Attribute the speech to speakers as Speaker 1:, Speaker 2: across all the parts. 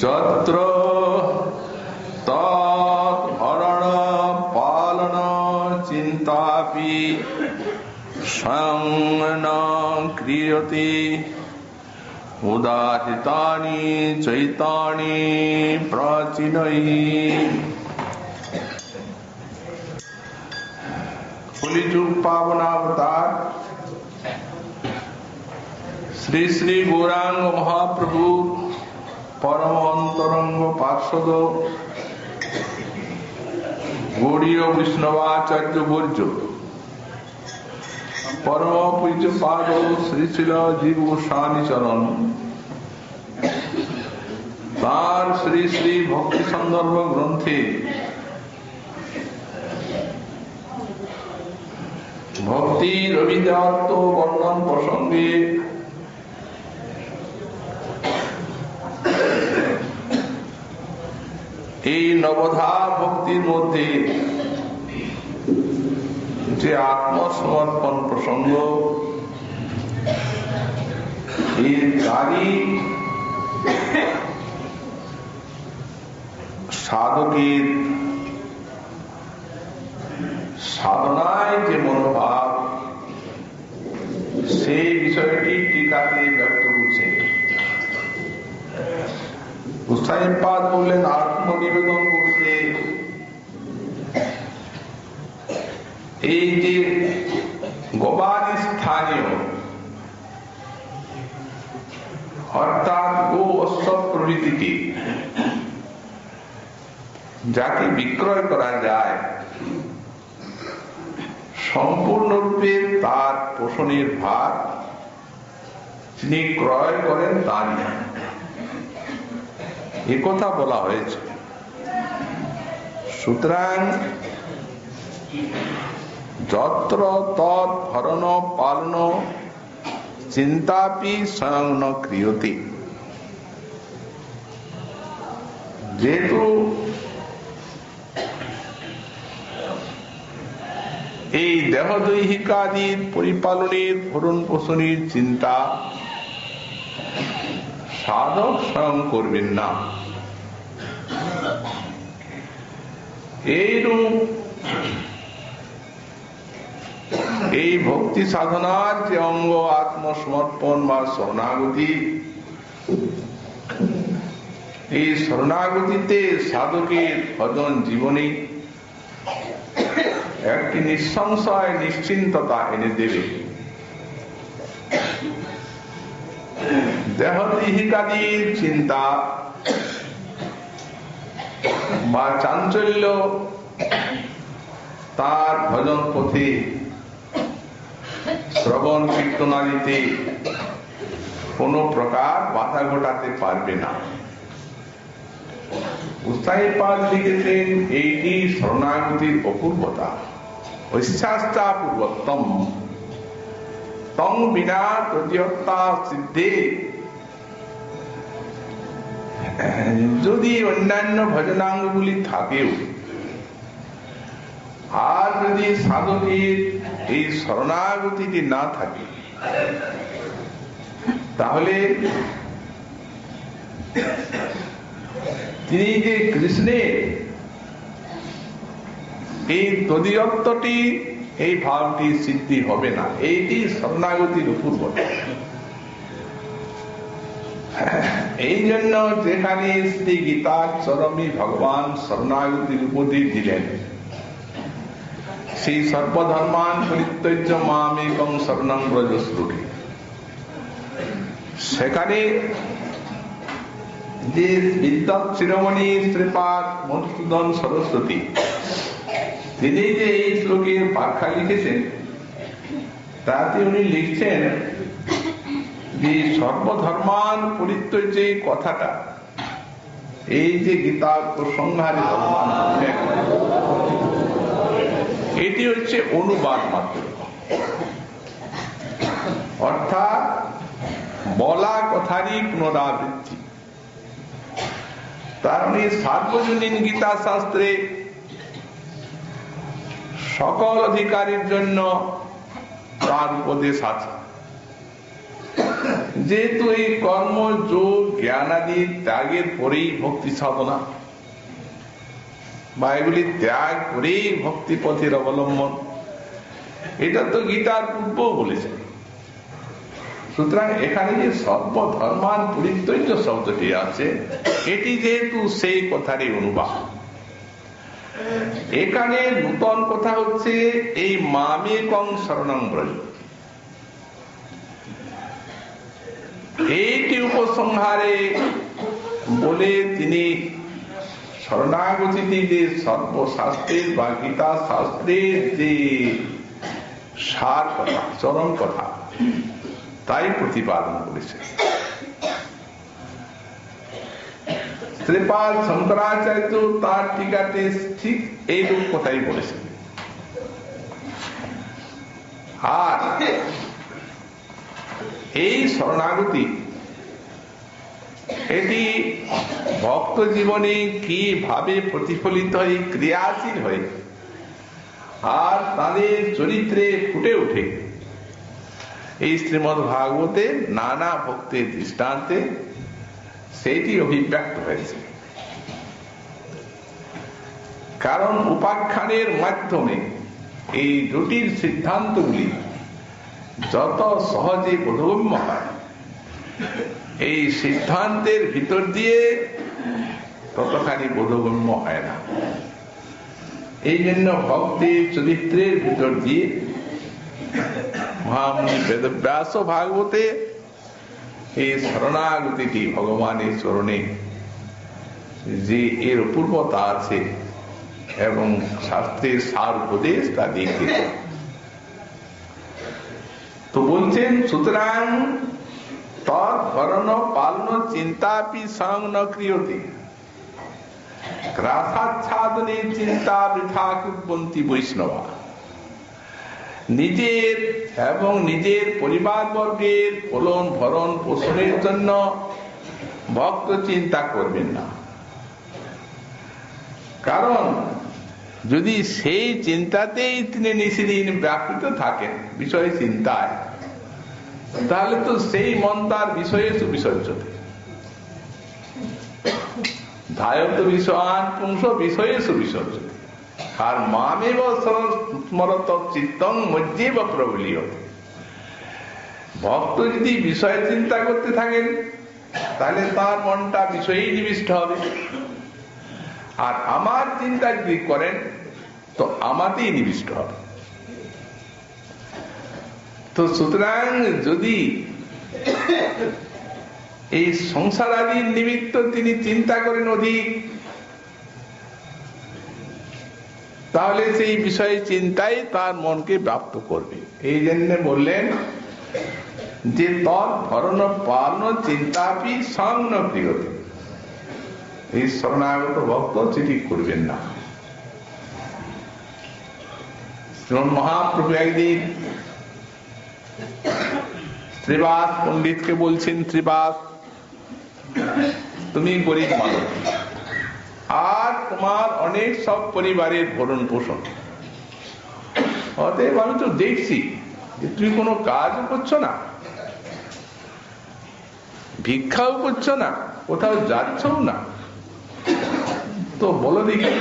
Speaker 1: যত্র তৎভরণ পালন চিন্তাপি স্বয়ং ন ক্রিয়তে উদাহৃতানি চৈতানি প্রাচীনৈ। কলিযুগ পাবনাবতার শ্রী শ্রী গৌরাঙ্গ মহাপ্রভু পরম অন্তরঙ্গ পার্ষদ গৌড়ীয় বৈষ্ণবাচার্য বর্য পরম পূজ্যপাদ শ্রী শ্রীল জীব গোস্বামী চরণ তার শ্রী শ্রী ভক্তি সন্দর্ভ গ্রন্থে ভক্তির অভিজাত বর্ণন প্রসঙ্গে এই নবধা ভক্তির মধ্যে যে আত্মসমর্পণ প্রসঙ্গ, এর দ্বারই সাধকের সাধনায় যে মনোভাব, সেই বিষয়টি টিকাতে ব্যক্ত করছে। গোস্বামীপাদ বললেন আত্মনিবেদন করতে এই যে গবাদি স্থানীয় অর্থাৎ গো অশ্ব প্রভৃতিকে যাকে বিক্রয় করা যায়, সম্পূর্ণরূপে তার পোষণের ভার যিনি ক্রয় করেন তারই একথা বলা হয়েছে। সুতরাং যত্র তৎভরণ পালন চিন্তাপি স্বয়ং ন ক্রিয়তে। যেহেতু এই দেহদৈহিকাদির পরিপালনের ভরণ পোষণের চিন্তা সাধক স্বয়ং করবেন না। এইরূপ এই ভক্তি সাধনার যে অঙ্গ আত্মসমর্পণ বা শরণাগতি, এই শরণাগতিতে সাধকের ভজন জীবনে একটি নিঃসংশয় নিশ্চিন্ততা এনে দেবে। দেহদৈহিকাদির চিন্তা বা চাঞ্চল্য তার ভজন পথে শ্রবণ কীর্তনাদিতে কোন প্রকার বাধা ঘটাতে পারবে না। গোস্বামীপাদ লিখেছেন এইটি শরণাগতির অপূর্বতা। ঐশ্চাস্তা পূর্বত্তম তং বিনা তৃতীয়তা সিদ্ধে। যদি অন্যান্য ভজনাঙ্গগুলি থাকেও, আর যদি সাধকের এই শরণাগতিটি না থাকে, তাহলে তিনি যে কৃষ্ণের এই তদীয়ত্বটি, এই ভাবটি সিদ্ধি হবে না। এইটি শরণাগতির অপূর্বতা। এই জন্য যেখানে শ্রী গীতার চরমে ভগবান শরণাগতির উপদেশ দিলেন, সেই সর্বধর্মান পরিত্যজ্য মামেকং শরণং ব্রজ শ্রুতি, সেখানে যে বিদ্যাত শিরোমণি শ্রীপাদ মধুসূদন সরস্বতী তিনি যে এই শ্লোকের ব্যাখ্যা লিখেছেন, তাতে উনি লিখছেন যে সর্বধর্মান পরিত্যজ্য এই কথাটা, এই যে গীতা প্রসংহারে ভগবান এটি হচ্ছে অনুবাদ মাত্র, অর্থাৎ বলা কথারই পুনরাবৃত্তি। তার মানে সার্বজনীন গীতা শাস্ত্রে সকল অধিকারীর জন্য তার উপদেশ আছে। যেহেতু এই কর্ম যোগ জ্ঞানাদি ত্যাগের পরেই ভক্তি সাধনা বা এগুলি ত্যাগ করেই ভক্তি পথের অবলম্বন, এটা তো গীতার পূর্ব বলেছে। সুতরাং এখানে যে সর্বধর্মান পরিত্যাজ্য শব্দটি আছে, এটি যেহেতু সেই কথারই অনুবাদ। এখানে নূতন কথা হচ্ছে এই মামেকং শরণং ব্রজ, এইটি উপসংহারে বলে তিনি শরণাগতি যে সর্বশাস্ত্রের বা গীতা শাস্ত্রের যে সার কথা, চরম কথা, তাই প্রতিপাদন করেছে। শ্রীপাদ শঙ্করাচার্য তার টিকাতে ঠিক এইরূপ কথাই বলেছেন। আর এই শরণাগতি এটি ভক্ত জীবনে কিভাবে প্রতিফলিত হয়, ক্রিয়াশীল হয় আর তাদের চরিত্রে ফুটে ওঠে, এই শ্রীমদ্ ভাগবতে নানা ভক্তের দৃষ্টান্তে সেটি অভিব্যক্ত হয়েছে। কারণ উপাখ্যানের মাধ্যমে এই জটিল সিদ্ধান্তগুলি যত সহজে বোধগম্য হয়, এই সিদ্ধান্তের ভিতর দিয়ে ততখানি বোধগম্য হয় না। এই জন্য ভক্তের চরিত্রের ভিতর দিয়ে মহামুনি বেদব্যাস ভাগবতে এই শরণাগতিটি ভগবানের চরণে যে এর অপূর্বতা আছে এবং শাস্ত্রের সার উপদেশ তা দেখিয়ে। তো বলছেন, সুতরাং তদ্ভরণ পালন চিন্তাপি সং ন ক্রিয়তে, গ্রাসাচ্ছাদনে চিন্তা বৃথা কুর্বন্তি বৈষ্ণবা। নিজের এবং নিজের পরিবার বর্গের ফলন ভরণ পোষণের জন্য ভক্ত চিন্তা করবেন না। কারণ যদি সেই চিন্তাতেই তিনি নিশিদিন ব্যাপৃত থাকেন, বিষয় চিন্তায়, তাহলে তো সেই মন তার বিষয়ে সুবিসর্জিত। ধায়ত বিষয়ান পুংস বিষয়ে সুবিসর্জিত। আর মামেব স্মরত চিত্তং মজ্জেব প্রবলীয়তে। ভক্ত যদি বিষয় চিন্তা করতে থাকেন, তাহলে তার মনটা বিষয়েই নিবিষ্ট হবে। আর আমার চিন্তা যদি করেন, তো আমাতেই নিবিষ্ট হবে। তো সুতরাং যদি এই সংসার আদির নিমিত্ত তিনি চিন্তা করেন অধিক, তাহলে সেই বিষয়ে চিন্তাই তার মনকে ব্যাপ্ত করবে। এই জন্য বললেন যে তদ্ভরণ পালন চিন্তাপি সং ন ক্রিয়তে। এই শরণাগত ভক্ত চিঠি করবেন না। মহাপ্রভু একদিন শ্রীবাস পণ্ডিতকে বলছেন, শ্রীবাস, তুমি গরিব মানুষ আর তোমার অনেক সব পরিবারের ভরণ পোষণ, অতএব আমি তো দেখছি যে তুমি কোনো কাজও করছো না, ভিক্ষাও করছো না, কোথাও যাচ্ছ না। তো বলো দেখি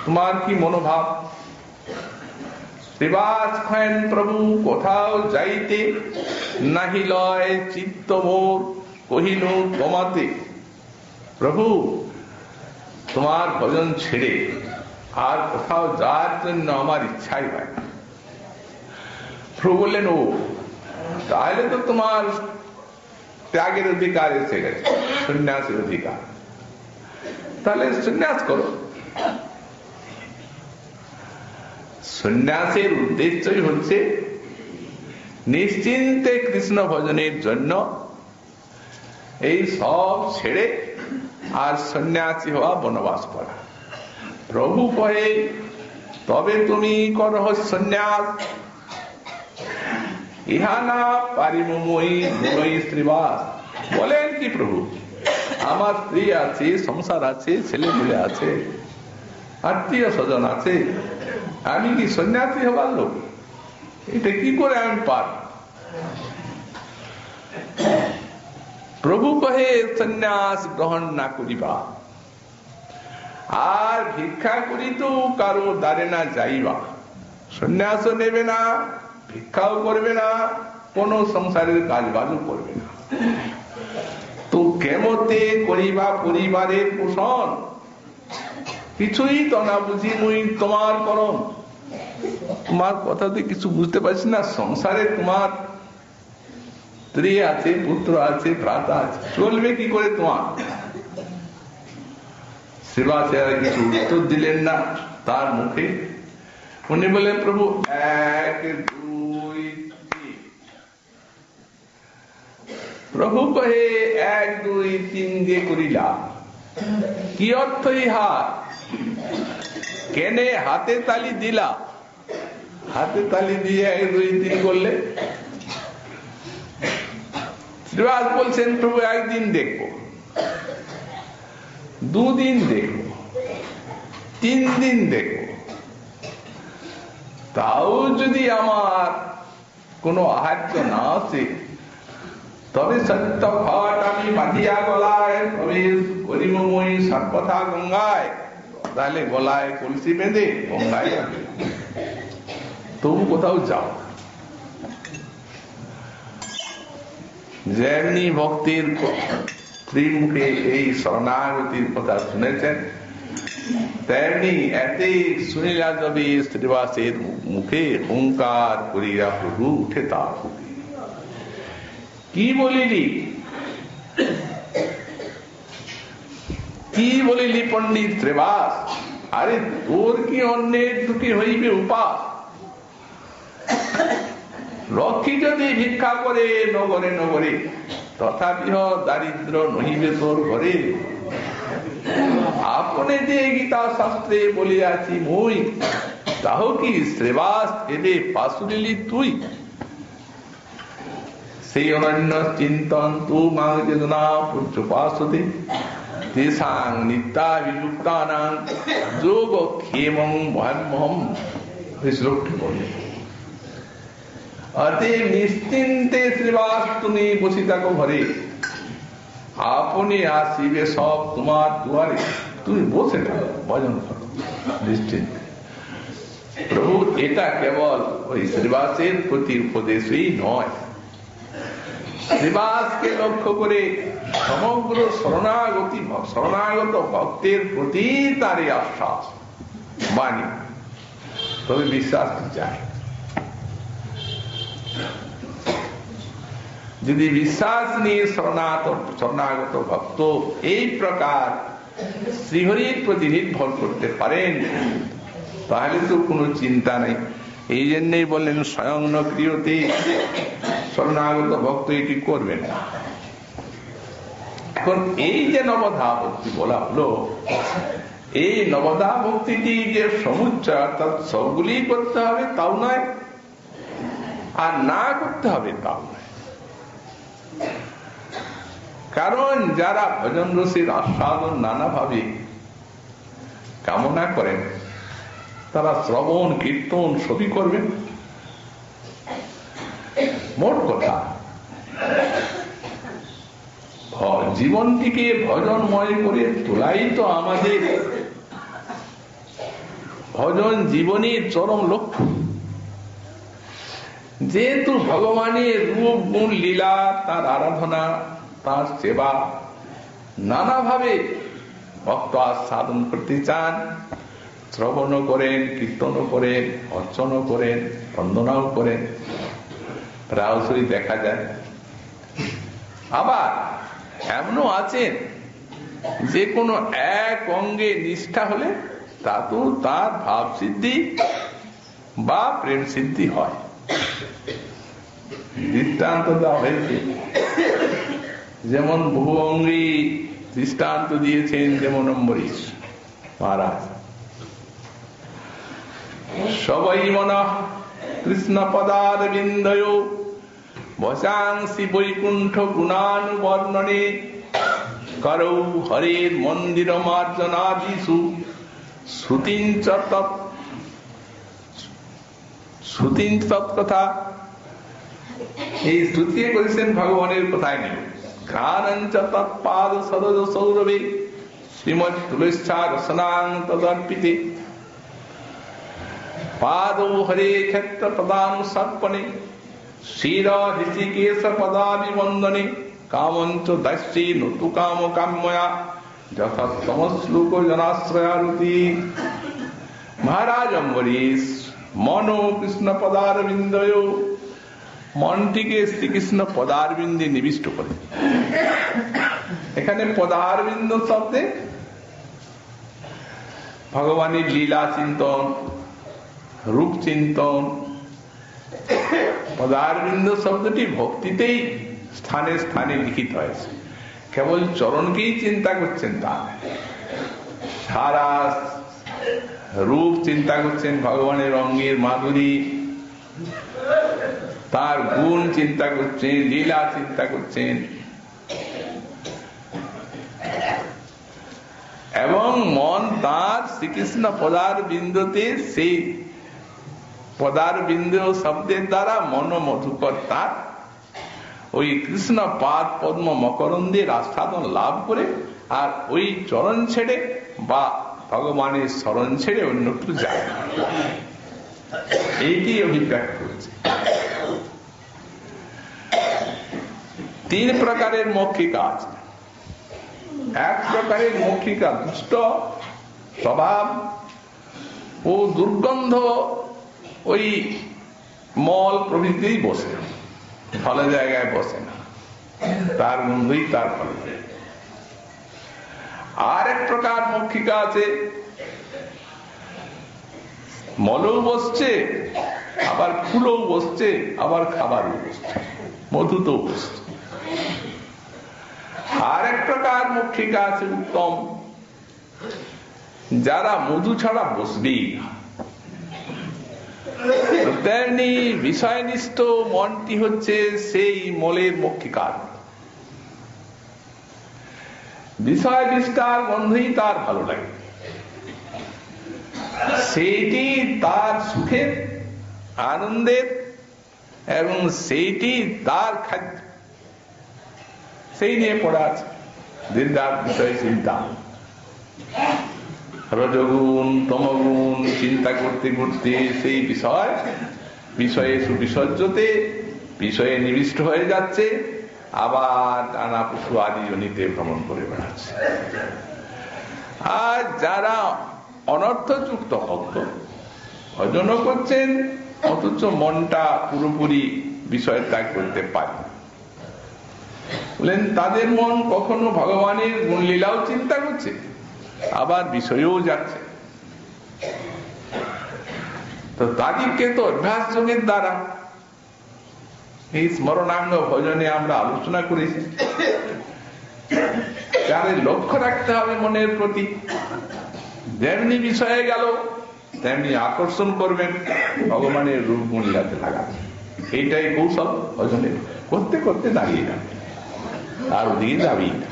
Speaker 1: তোমার কি মনোভাব? শ্রীবাস খান, প্রভু কোথাও যাইতে নাহি লয় চিত্ত মোর, কহিল তোমাতে। প্রভু তোমার ভজন ছেড়ে আর কোথাও যাওয়ার জন্য আমার ইচ্ছাই হয় না। প্রভু বললেন, ও তাহলে তো তোমার ত্যাগের অধিকার এসে গেছে, সন্ন্যাসের অধিকার, তাহলে সন্ন্যাস করো। সন্ন্যাসের উদ্দেশ্যই হচ্ছে নিশ্চিন্তে কৃষ্ণ ভজনের জন্য এই সব ছেড়ে আর সন্ন্যাসী হওয়া, বনবাস করা। প্রভু কহে তবে তুমি করো সন্ন্যাস, ইহা না পারিমই গুণই শ্রীবাস। বলেন কি প্রভু, আমার স্ত্রী আছে, সংসার আছে, ছেলে মেয়ে আছে, আত্মীয় স্বজন আছে, আমি কি সন্ন্যাসী হবার লোক? এটা কি করে আমি পার? প্রভু কহে সন্ন্যাস গ্রহণ না করিবা, আর ভিক্ষা করি তো কারো দ্বারে না যাইবা। সন্ন্যাসও নেবে না, ভিক্ষাও করবে না, কোন সংসারের কাজ বাজও করবে না। তো কেমতে করিবা পরিবারের পোষণ, কিছুই তো না বুঝি মুই তোমার করম। তোমার কথাতে কিছু বুঝতে পারছি না। সংসারে তোমার স্ত্রী আছে, পুত্র আছে, ভ্রাতা আছে, চলবে কি করে তোমার? সেবা সেরা কিছু উত্তর দিলেন না তার মুখে। উনি বলেন, প্রভু 1 2 3। প্রভু কহে 1 2 3 দিয়ে করিলা। কি অর্থ ইহা? কেনে হাতে তালি দিলা? হাতে তালি দিয়ে 1 2 3 করলে? শ্রীবাস বলছেন, প্রভু 1 দিন দেখবো, 2 দিন দেখবো, 3 দিন দেখবো, তাও যদি আমার কোনো আহার্য না আসে, তবে সত্য ঘট আমি বাঁধিয়া গলায় প্রবেশ করিব মই সর্বথা গঙ্গায়। তাহলে গলায় কলসি বেঁধে গঙ্গায় যাবে, তবু কোথাও যাও। যেমনি ভক্তির শ্রীমুখে এই শরণাগতির কথা শুনেছেন, তেমনি এতে শুনিলা যাবে শ্রীবাসের মুখে হুঙ্কার করিয়া প্রভু উঠে তার কি বলিলি? কি বলিলি পণ্ডিত শ্রীবাস? আরে তোর কি অন্যের দুঃখী হইবে উপাস? লক্ষ্মী যদি ভিক্ষা করে নগরে নগরে, তথাপি দারিদ্র নহিবে তোর ঘরে। আপনে যে গীতা শাস্ত্রে বলিয়াছি মই, তাহ কি শ্রীবাস এদে পাশুলিলি তুই? সেই অনন্য চিন্তন তু মাং চেতনা পুত্রপাশতে তেষাং নিত্যাভিযুক্তানাং যোগ ক্ষেমং মহান্মহম। শ্লোক বলে, অতএব নিশ্চিন্তে শ্রীবাস তুমি বসে থাকো ঘরে, আপনি আসিবে সব তোমার দুয়ারে। তুমি বসে থাকো, ভজন করো নিশ্চিন্তে। প্রভু এটা কেবল ওই শ্রীবাসের প্রতি উপদেশই নয়, শ্রীবাসকে লক্ষ্য করে সমগ্র শরণাগত ভক্তের প্রতি তার আশ্বাস বাণী। তবে বিশ্বাস চায়, যদি বিশ্বাস নিয়ে শরণাগত ভক্ত এই প্রকার শ্রীহরির প্রতি নির্ভর করতে পারেন, তাহলে তো কোনো চিন্তা নেই। এই জন্যই বললেন স্বয়ং ন ক্রিয়তে, শরণাগত ভক্ত এটি করবেন। এখন এই যে নবধা ভক্তি বলা হলো, এই নবধা ভক্তিটি যে সমুচ্চয়, অর্থাৎ সবগুলি করতে হবে তাও নয়, আর না করতে হবে তাও নয়। কারণ যারা ভজন রসের আস্বাদন নানাভাবে কামনা করেন, তারা শ্রবণ কীর্তন সবই করবেন। মোট কথা, জীবনটিকে ভজনময় করে তোলাই তো আমাদের ভজন জীবনের চরম লক্ষ্য। যেহেতু ভগবানের রূপ গুণ লীলা, তার আরাধনা, তার সেবা নানাভাবে ভক্ত আস্বাদন করতে চান, শ্রবণ করেন, কীর্তন করেন, অর্চন করেন, বন্দনাও করেন, প্রায়শই দেখা যায়। আবার এমনও আছেন যে কোনো এক অঙ্গে নিষ্ঠা হলে তাতেও তার ভাব সিদ্ধি বা প্রেম সিদ্ধি হয়। দৃষ্টান্ত দেওয়া হয়েছে, যেমন বহু অঙ্গী দৃষ্টান্ত দিয়েছেন, যেমন অম্বরীশ মহারাজ। সবাই মনা কৃষ্ণ পদার বিন্দয় বসাংসি বৈকুণ্ঠ গুণানুবর্ণনে করৌ হরের মন্দির মার্জনাদিষু শ্রুতিঞ্চ তৎকথা এই স্তুতি করেছেন ভগবানের কোথায় নিয়ে ঘ্রাণঞ্চ তৎপাদ সরজ সৌরভে শ্রীমৎ তুলসা রসনাং তদর্পিতে পাদৌ হরে ক্ষেত্র পদানুসর্পণে শির ঋষিকেশ পদাভিবন্দনে কামঞ্চ দাস্যী নতু কাম কাম্যয়া যথাত্তম শ্লোক জনাশ্রয়ারুতি। মহারাজ অম্বরীশ মনো কৃষ্ণ পদারবিন্দয়, মনটিকে শ্রীকৃষ্ণ পদারবিন্দে নিবিষ্ট করে। এখানে পদারবিন্দ শব্দে ভগবানের লীলা চিন্তন, রূপ চিন্তন। পদারবিন্দ শব্দটি ভক্তিতেই স্থানে স্থানে লিখিত হয়েছে, কেবল চরণকেই চিন্তা করছেন তা, সারা রূপ চিন্তা করছেন, ভগবানের অঙ্গের মাধুরী, তার গুণ চিন্তা করছেন, লীলা চিন্তা করছেন, এবং মন তার শ্রীকৃষ্ণ পদার বিন্দুতে সেই পদার বিন্দু শব্দের দ্বারা মনোমধুকর তার ওই কৃষ্ণ পাদ পদ্ম মকরন্দের আস্বাদন লাভ করে আর ওই চরণ ছেড়ে বা ভগবানের শরণ ছেড়ে অন্যত্র যায়, এইটি অভিব্যক্ত করেছে। তিন প্রকারের মৌখিকা আছে। এক প্রকারের মৌখিকা দুষ্ট স্বভাব ও দুর্গন্ধ, ওই মল প্রভৃতি বসে, ভালো জায়গায় বসে না, তার গন্ধই তার ফল। আর এক প্রকার মৌখিকা আছে, মলও বসছে, আবার ফুলও বসছে, আবার খাবারও বসছে, মধুতেও বসছে। আর এক প্রকার মৌখিকা আছে উত্তম, যারা মধু ছাড়া বসবেই না। তেমনি বিষয়নিষ্ঠ মনটি হচ্ছে সেই মলের মৌখিকার, বিষয় বিস্তার গন্ধই তার ভালো লাগে, সেইটি তার সুখের আনন্দের এবং সেইটি তার খাদ্য, সেই নিয়ে পড়া আছে দিনরাত বিষয় চিন্তা, রজগুণ তমগুণ চিন্তা করতে করতে সেই বিষয়ে সুবিসর্জতে বিষয়ে নিবিষ্ট হয়ে যাচ্ছে, আবার নানা পশু আদি জনিতে ভ্রমণ করে বেড়াচ্ছে। আর যারা অনর্থযুক্ত ভক্ত ভজন করছেন অথচ মনটা পুরোপুরি বিষয় ত্যাগ করতে পারে, বলেন তাদের মন কখনো ভগবানের গুণলীলাও চিন্তা করছে, আবার বিষয়েও যাচ্ছে। তো তাদেরকে তো অভ্যাস যোগের দ্বারা এই স্মরণাঙ্গ ভজনে আমরা আলোচনা করেছি, তাদের লক্ষ্য রাখতে হবে মনের প্রতি, যেমনি বিষয়ে গেল তেমনি আকর্ষণ করবেন, ভগবানের রূপ গুণ লীলাতে লাগাবেন। এইটাই কৌশল ভজনে, করতে করতে দাঁড়িয়ে যাবে, আর ওদিকে যাবেই না।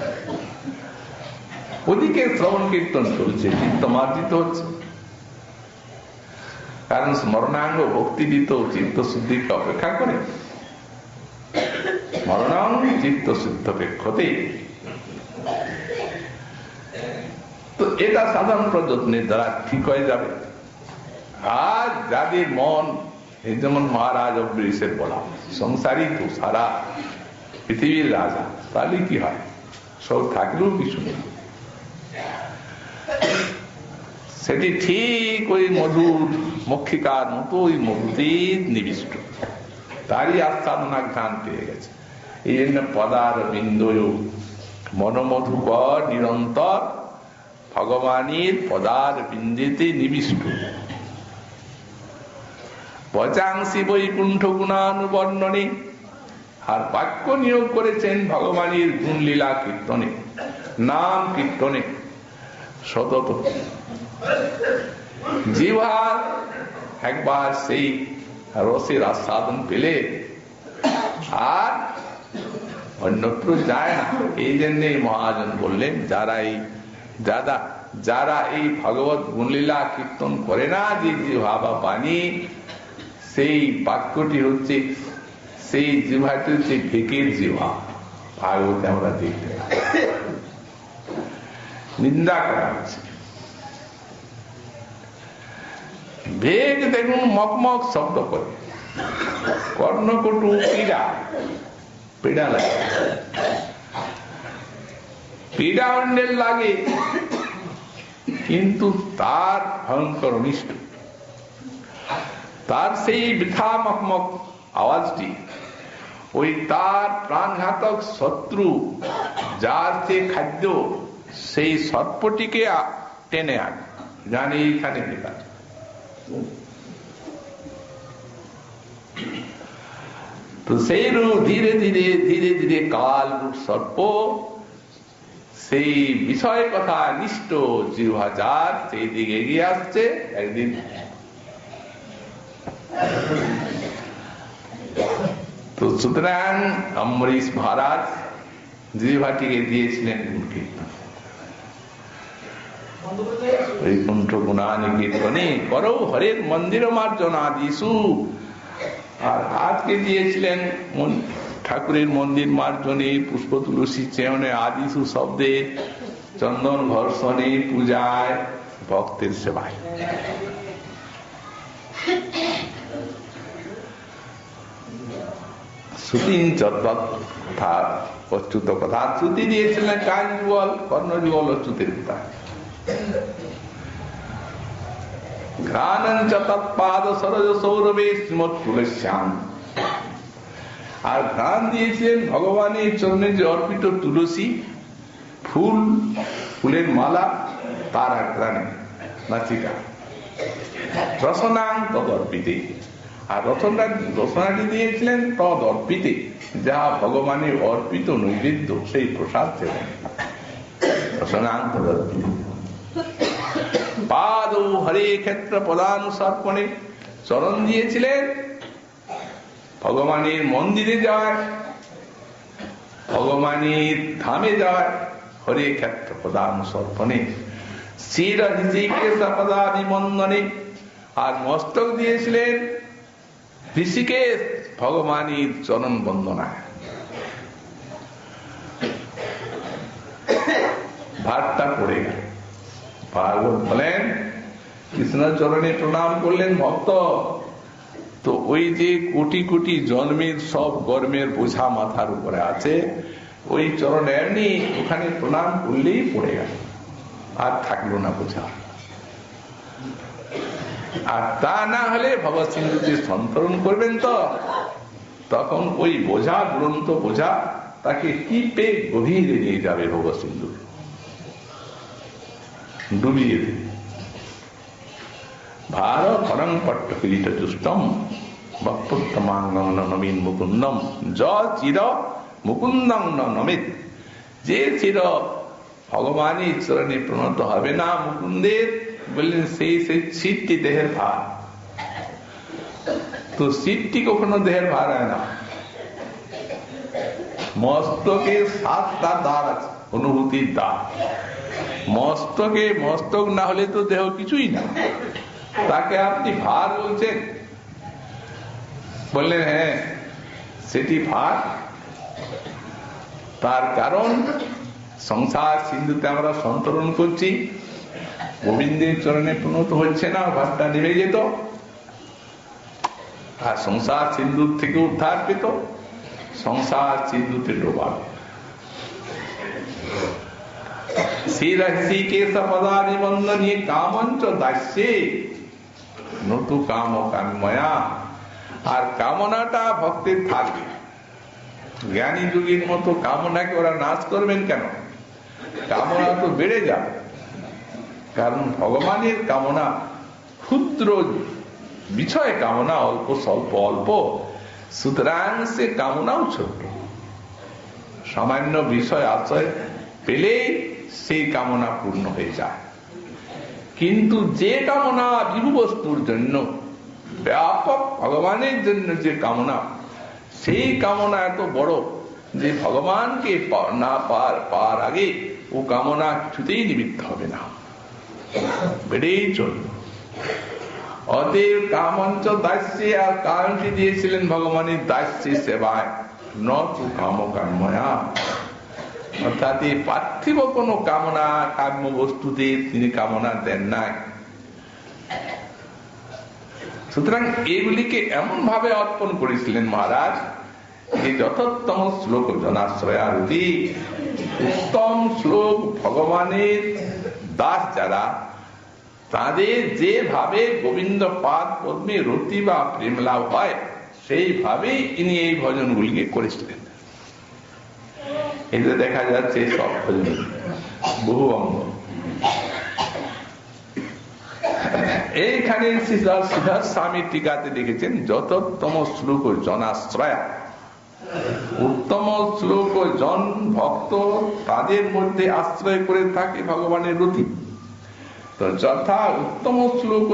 Speaker 1: ওদিকে শ্রবণ কীর্তন চলছে, চিত্ত মার্জিত হচ্ছে, কারণ স্মরণাঙ্গ ভক্তিবিত চিত্ত শুদ্ধিকে অপেক্ষা করে। স্মরণাঙ্গ চিত্ত শুদ্ধ পেক্ষতে, তো এটা সাধারণ প্রযত্নের দ্বারা ঠিক হয়ে যাবে। আর যাদের মন, এই যেমন মহারাজ অম্বরীশের বলা, সংসারী তো সারা পৃথিবীর রাজা, তাহলে কি হয়, সব থাকলেও কিছু নেই, সেটি ঠিক ওই মধুর মক্ষিকার মতো ওই মধুতেই নিবিষ্ট, তারই আস্বাদনা ঘ্রাণ পেয়ে গেছে। এই জন্য পদার বিন্দয় মনোমধুকর নিরন্তর ভগবানের পদার বিন্দুতে নিবিষ্ট। বচাংসি বৈকুণ্ঠ গুণানুবর্ণনে, আর বাক্য নিয়োগ করেছেন ভগবানের গুণ লীলা কীর্তনে, নাম কীর্তনে সতত। জিহ্বার একবার সেই রসের আস্বাদন পেলে আর অন্যত্র যায় না। এই জন্যে মহাজন বললেন, যারা এই ভগবত গুণলীলা কীর্তন করে না, যে জিহ্বা বা বাণী, সেই বাক্যটি হচ্ছে সেই জিহ্বাটি হচ্ছে ভেকের জিহ্বা। ভাগবতে আমরা দেখতে পাই নিন্দা করা হচ্ছে। বেগ দেখুন মকমক শব্দ করে, কর্ণকটু পীড়া, পীড়া লাগে, পীড়া অন্যের লাগে, কিন্তু তার ভয়ঙ্কর অনিষ্ট, তার সেই বৃথা মকমক আওয়াজটি ওই তার প্রাণঘাতক শত্রু যার যে খাদ্য সেই সর্পটিকে টেনে আনে, জানি এইখানে বিকাশ। তো সেই রূপ ধীরে ধীরে ধীরে ধীরে কাল রূপ সর্প সেই বিষয় কথা নিষ্ঠ জিহ্বা যার সেই দিকে এগিয়ে আসছে। একদিন তো সুতরাং অম্বরীশ মহারাজ জিহ্বাটিকে দিয়েছিলেন গুণকীর্তন। বৈকুণ্ঠ গুণানি কীর্তনে করো হরের মন্দির মার্জনাদিষু। আর আজকে দিয়েছিলেন ঠাকুরের মন্দির মার্জনে, পুষ্প তুলসী চেয়নে, আদিষু শব্দে, চন্দন ঘর্ষণে, পূজায়, ভক্তের সেবায়। শ্রুতি কথা অচ্যুত কথা শ্রুতি দিয়েছিলেন কান যুগল, কর্ণ যুগল অচ্যুতের কথা। ঘ্রাণঞ্চ তৎপাদ সরজ সৌরভে শ্রীমৎ তুলস্যাম। আর ঘ্রাণ দিয়েছিলেন ভগবানের চরণে যে অর্পিত তুলসী ফুল, ফুলের মালা, তার ঘ্রাণে নাচিকা। রসনাং তদ অর্পিতে। আর রসনাটি দিয়েছিলেন তদ অর্পিতে, যা ভগবানের অর্পিত নৈবেদ্য, সেই প্রসাদ সেবন। রসনাং তদ অর্পিতে। পাদ হরে ক্ষেত্র পদানুসর্পণে, চরণ দিয়েছিলেন ভগবানের মন্দিরে যাওয়ার, ভগবানের ধামে যাওয়ার, হরে ক্ষেত্র পদানুসর্পণে। শির ঋষিকেশ পদাদি বন্দনে। আর মস্তক দিয়েছিলেন ঋষিকেশ ভগবানের চরণ বন্দনায়। ভাতটা পড়ে গেল। ভাগবত বলেন কৃষ্ণ চরণে প্রণাম করলেন ভক্ত, তো ওই যে কোটি কোটি জন্মের সব কর্মের বোঝা মাথার উপরে আছে, ওই চরণ এমনি ওখানে প্রণাম করলেই পড়ে গেল, আর থাকলো না বোঝা। আর তা না হলে ভগবত সিন্ধুতে সন্তরণ করবেন, তো তখন ওই বোঝা, দুরন্ত বোঝা, তাকে টিপে গভীরে নিয়ে যাবে ভগবত সিন্ধু, ডুবিয়ে দেবে। ভারত হরং পট্ট কিরীট দুষ্টম বক্তমাঙ্গং নবীন মুকুন্দম য চির মুকুন্দং নমিত। যে চির ভগবানের চরণে প্রণত হবে না মুকুন্দের, বললেন সেই শীতটি দেহের ভার। তো শীতটি কখনো দেহের ভার হয় না। মস্তকে 7টা দ্বার আছে, অনুভূতির দ্বার। মস্তকে মস্তক না হলে তো দেহ কিছুই না, তাকে আপনি ভার বলছেন? বললেন হ্যাঁ, সেটি ভার। তার কারণ সংসার সিন্ধুতে আমরা সন্তরণ করছি, গোবিন্দের চরণে প্রণত হচ্ছে না, ভারটা নেমে যেত, আর সংসার সিন্ধুর থেকে উদ্ধার পেত, সংসার সিন্ধুতে ডোবাবে। পদানি বন্দনে কামঞ্চ দাস্যে নতু কাম কাময়া। আর কামনাটা ভক্তের থাকবে। জ্ঞানী যুগের মতো কামনাকে ওরা নাশ করবেন কেন? কামনা তো বেড়ে যাবে, কারণ ভগবানের কামনা ক্ষুদ্র বিষয়, কামনা অল্প স্বল্প অল্প, সুতরাং সে কামনাও ছোট। সামান্য বিষয় আশ্রয় পেলে সেই কামনা পূর্ণ হয়ে যায়। কিন্তু যে কামনা বিভু বস্তুর জন্য, ব্যাপক ভগবানের জন্য যে কামনা, সেই কামনা এত বড় যে ভগবানকে না পাওয়ার আগে ও কামনা কিছুতেই নিবৃত্ত হবে না, বেড়েই চলবে। অতএব কামঞ্চ দাস্যে, আর কামটি দিয়েছিলেন ভগবানের দাস্যে সেবায়, ন তু কাম কর্ময়া, অর্থাৎ এই পার্থিব কোন কামনা কাম্য বস্তুতে তিনি কামনা দেন নাই। সুতরাং এগুলিকে এমন ভাবে অর্পণ করেছিলেন মহারাজ যে যথোত্তম শ্লোক জনাশ্রয়ারতি, উত্তম শ্লোক ভগবানের দাস যারা, তাদের যেভাবে গোবিন্দ পাদ পদ্মে রতি বা প্রেম লাভ হয় সেইভাবেই ইনি এই ভজনগুলিকে করেছিলেন। এতে দেখা যাচ্ছে সব ভজন বহু অঙ্গ। এইখানে সিদ্ধার্থ স্বামী টিকাতে লিখেছেন যতোত্তম শ্লোক জনাশ্রয়া, উত্তম শ্লোক জন ভক্ত তাদের মধ্যে আশ্রয় করে থাকে ভগবানের রতি। তো যথা উত্তম শ্লোক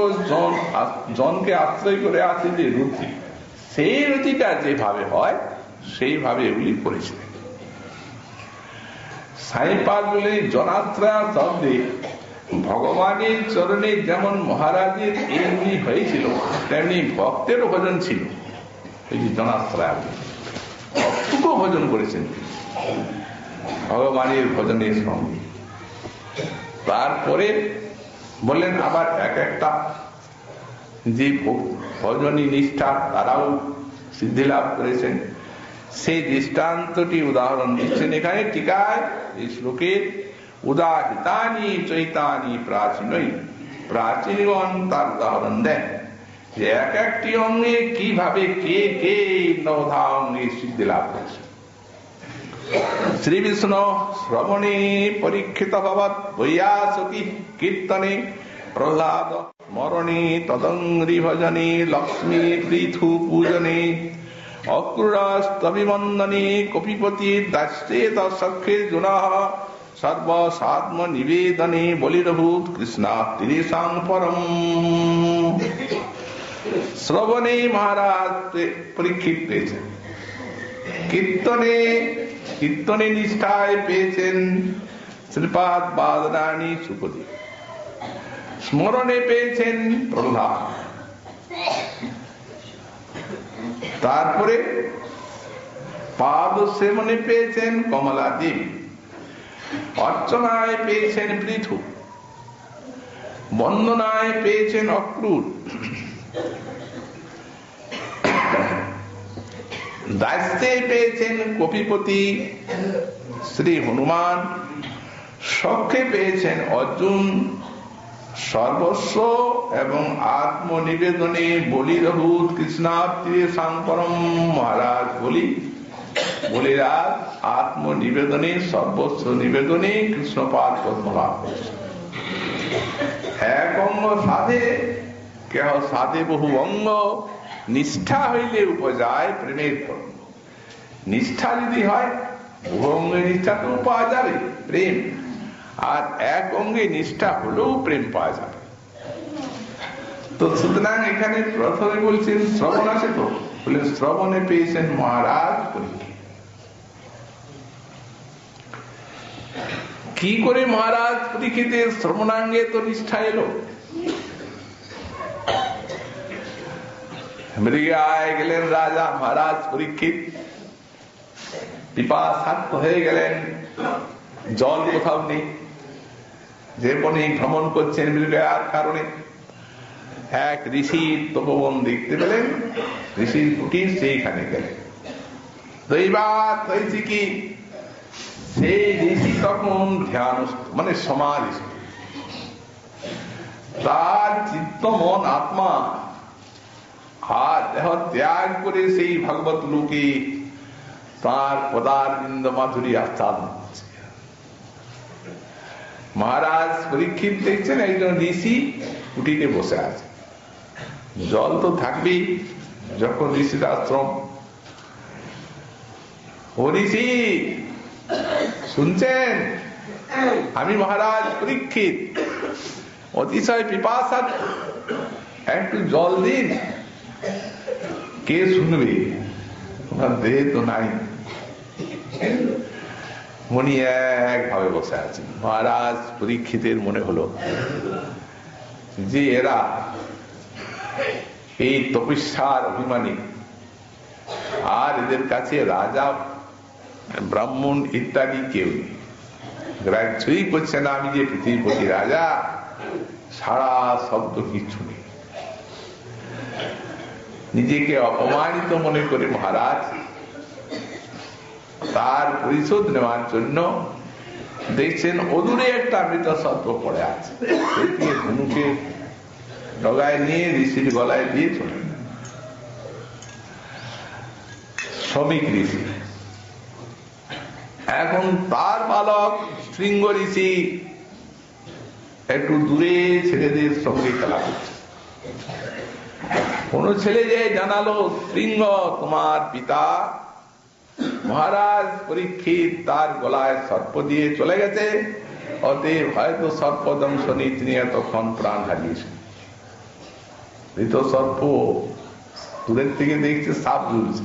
Speaker 1: জনকে আশ্রয় করে আছে যে রুচি, সেই রুচিটা যেভাবে হয় সেইভাবে এগুলি করেছিলেন। সাইপাদ বলে জনাশ্রয়া শব্দে ভগবানের চরণে যেমন মহারাজের এমনি হয়েছিল তেমনি ভক্তেরও ভজন ছিল। এই যে জনাশ্রয়া ভক্তকে ভজন করেছেন ভগবানের ভজনের সঙ্গে। তারপরে বললেন আবার এক একটা যে ভজনী নিষ্ঠা তারাও সিদ্ধি লাভ করেছেন, সেই দৃষ্টান্তটি উদাহরণ দিচ্ছেন এখানে টিকায়। এই শ্লোকের উদাহৃতানি চৈতানি প্রাচীনই, প্রাচীনগণ তার উদাহরণ দেন যে এক একটি অঙ্গে কিভাবে কে কে নবধা অঙ্গে সিদ্ধি লাভ করেছে। শ্রী বিষ্ণু শ্রবণে পরীক্ষিত ভবৎ বৈয়াসকি কীর্তনে প্রহ্লাদ স্মরণে তদঙ্ঘ্রি ভজনে লক্ষ্মী পৃথু পূজনে অক্রুরস্তবিবন্দনে কপিপতি দাস্যেত সখ্যে জুনঃ সর্বসাত্ম নিবেদনে বলিরভূত কৃষ্ণাতিরেশাং পরম। শ্রবণে মহারাজ পরীক্ষিত পেয়েছেন, কীর্তনে নিষ্ঠায় পেয়েছেন শ্রীপাদ বাদরানী সুপদী, স্মরণে পেয়েছেন প্রহ্লাদ, তারপরে পাদ সেবনে পেয়েছেন কমলাদেব, অর্চনায় পেয়েছেন পৃথু, বন্দনায় পেয়েছেন অক্রুর, দাস্যে পেয়েছেন কপিপতি শ্রী হনুমান, সখ্যে পেয়েছেন অর্জুন, সর্বস্ব এবং আত্মনিবেদনে বলিরভূত কৃষ্ণাতিরেশাং পরম। মহারাজ বলিরাজ আত্মনিবেদনে সর্বস্ব নিবেদনে কৃষ্ণপাদ পদ্মলাভ করেছেন। এক অঙ্গ সাধে কেহ সাধে বহু অঙ্গ, নিষ্ঠা হইলে উপজায় প্রেমের ধর্ম। নিষ্ঠা যদি হয় বহু অঙ্গে নিষ্ঠা তো পাওয়া যাবে প্রেম, আর এক অঙ্গে নিষ্ঠা হলেও প্রেম পাওয়া যাবে। তো সুতরাং এখানে প্রথমে বলছেন শ্রবণ আছে, তো বললেন শ্রবণে পেয়েছেন মহারাজ পরীক্ষিত। কি করে মহারাজ পরীক্ষিতের শ্রবণাঙ্গে তো নিষ্ঠা এলো? মৃগায় গেলেন রাজা মহারাজ পরীক্ষিত, পিপাসার্ত হয়ে গেলেন, জল কোথাও নেই, যে বনে ভ্রমণ করছেন মৃগার কারণে এক ঋষির তপবন দেখতে পেলেন, ঋষির কুটির সেইখানে গেলেন। দৈবাত হয়েছে কি সেই ঋষি তখন ধ্যান মানে সমাধি, তার চিত্ত মন আত্মা আর দেহ ত্যাগ করে সেই ভগবত লোকে তার পদারবিন্দ মাধুরী আস্বাদন করছে। মহারাজ পরীক্ষিত দেখছেন একজন ঋষি কুটিরে বসে আছে, জল তো থাকবেই যখন ঋষির আশ্রম। ও ঋষি শুনছেন, আমি মহারাজ পরীক্ষিত অতিশয় পিপাসার্থ, একটু জল দিন। কে শুনবে, ওনার দেহে তো নাই। উনি একভাবে বসে আছেন। মহারাজ পরীক্ষিতের মনে হলো যে এরা এই তপস্যার অভিমানী, আর এদের কাছে রাজা ব্রাহ্মণ ইত্যাদি কেউ নেই, গ্রাহ্যই করছে না আমি যে পৃথিবীপতি রাজা, সারা শব্দ কিছু নেই। নিজেকে অপমানিত মনে করে মহারাজ তার পরিশোধ নেওয়ার জন্য দেখছেন অদূরে একটা মৃত সর্প পড়ে আছে, ধনুকে ডগায় নিয়ে ঋষির গলায় দিয়ে চলে। শ্রমিক ঋষি, এখন তার বালক শৃঙ্গ ঋষি একটু দূরে ছেলেদের সঙ্গে খেলা করছে। কোন ছেলে যে জানালো, শৃঙ্গ তোমার পিতা মহারাজ পরীক্ষিত তার গলায় সর্প দিয়ে চলে গেছে, অতএব হয়তো সর্প দংশনে তিনি এতক্ষণ প্রাণ হারিয়েছেন। মৃত সর্প দূরের থেকে দেখছে সাপ ঝুলছে,